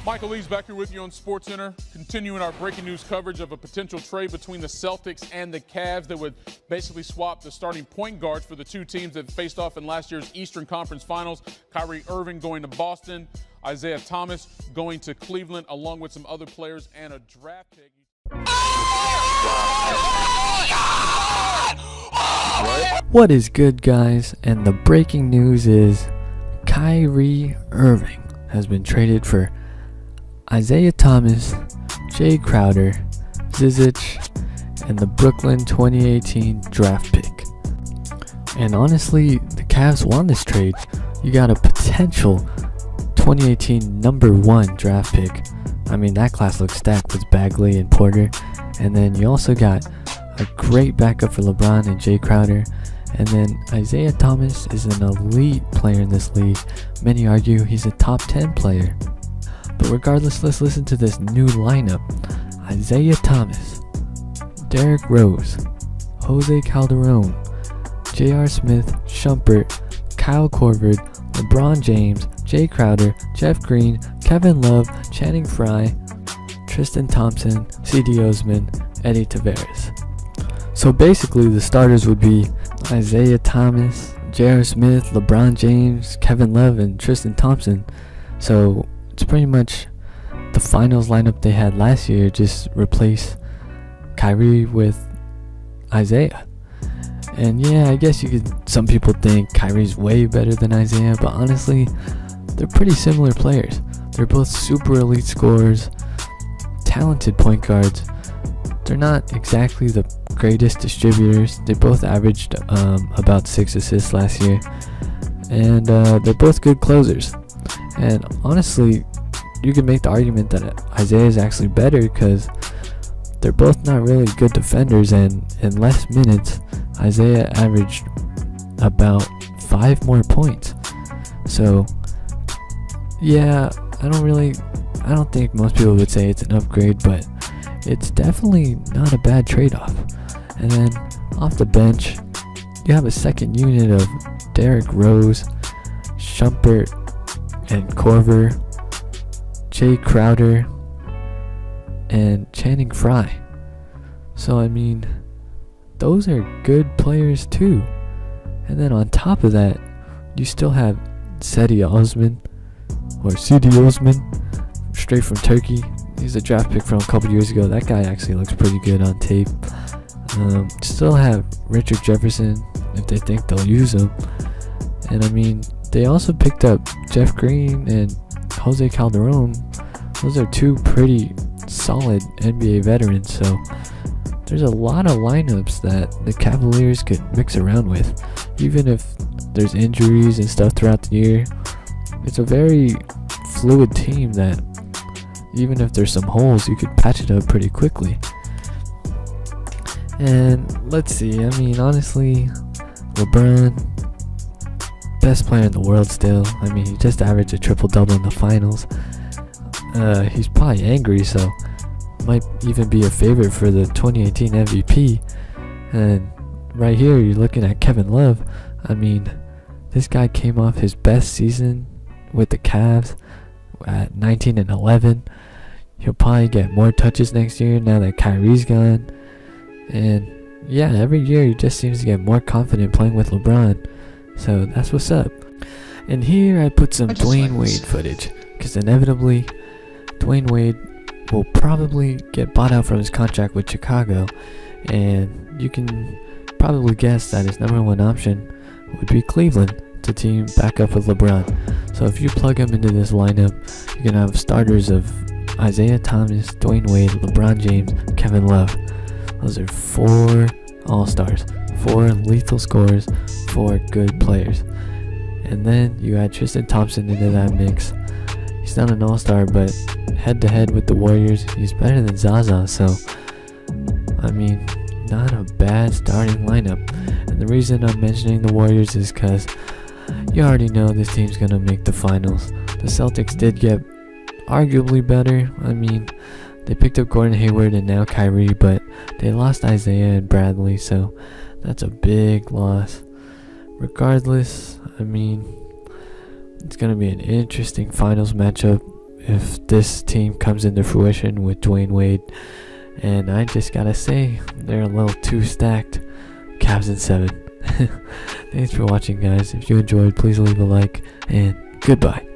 Michael Lee's back here with you on SportsCenter, continuing our breaking news coverage of a potential trade between the Celtics and the Cavs that would basically swap the starting point guards for the two teams that faced off in last year's Eastern Conference Finals. Kyrie Irving going to Boston, Isaiah Thomas going to Cleveland, along with some other players and a draft pick. What is good, guys? And the breaking news is Kyrie Irving has been traded for Isaiah Thomas, Jae Crowder, Zizic, and the Brooklyn 2018 draft pick. And honestly, the Cavs won this trade. You got a potential 2018 number 1 draft pick. I mean, that class looks stacked with Bagley and Porter. And then you also got a great backup for LeBron and Jae Crowder. And then Isaiah Thomas is an elite player in this league. Many argue he's a top 10 player. But regardless, let's listen to this new lineup. Isaiah Thomas, Derrick Rose, Jose Calderon, J.R. Smith, Shumpert, Kyle Korver, LeBron James, Jae Crowder, Jeff Green, Kevin Love, Channing Frye, Tristan Thompson, C.D. Osman, Eddie Tavares. So basically the starters would be Isaiah Thomas, J.R. Smith, LeBron James, Kevin Love, and Tristan Thompson. So it's pretty much the finals lineup they had last year, just replace Kyrie with Isaiah. And yeah, I guess some people think Kyrie's way better than Isaiah, but honestly, they're pretty similar players. They're both super elite scorers, talented point guards. They're not exactly the greatest distributors. They both averaged about 6 assists last year, and they're both good closers. And honestly, you can make the argument that Isaiah is actually better because they're both not really good defenders, and in less minutes, Isaiah averaged about 5 more points. So yeah, I don't think most people would say it's an upgrade, but it's definitely not a bad trade-off. And then off the bench, you have a second unit of Derrick Rose, Shumpert, and Korver, Jae Crowder, and Channing Frye. So I mean, those are good players too. And then on top of that, you still have C.D. Osman, straight from Turkey. He's a draft pick from a couple years ago. That guy actually looks pretty good on tape. Still have Richard Jefferson if they think they'll use him. And I mean, they also picked up Jeff Green and Jose Calderon. Those are 2 pretty solid NBA veterans. So there's a lot of lineups that the Cavaliers could mix around with. Even if there's injuries and stuff throughout the year, it's a very fluid team that even if there's some holes, you could patch it up pretty quickly. And let's see, I mean, honestly, LeBron, best player in the world still. I mean, he just averaged a triple-double in the finals. He's probably angry, so might even be a favorite for the 2018 MVP. And right here, you're looking at Kevin Love. I mean, this guy came off his best season with the Cavs at 19 and 11. He'll probably get more touches next year now that Kyrie's gone. And yeah, every year he just seems to get more confident playing with LeBron. So that's what's up. And here I put some Dwayne Wade footage, because inevitably Dwayne Wade will probably get bought out from his contract with Chicago, and you can probably guess that his number 1 option would be Cleveland to team back up with LeBron. So if you plug him into this lineup, you're going to have starters of Isaiah Thomas, Dwayne Wade, LeBron James, Kevin Love. Those are 4 all-stars, 4 lethal scorers, 4 good players. And then you add Tristan Thompson into that mix. He's not an all-star, but head-to-head with the Warriors, he's better than Zaza. So, I mean, not a bad starting lineup. And the reason I'm mentioning the Warriors is because you already know this team's going to make the finals. The Celtics did get arguably better. I mean, they picked up Gordon Hayward and now Kyrie, but they lost Isaiah and Bradley, so that's a big loss. Regardless, I mean, it's going to be an interesting finals matchup. if this team comes into fruition with Dwayne Wade. And I just gotta say, they're a little too stacked. Cavs in 7. Thanks for watching, guys. If you enjoyed, please leave a like, and goodbye.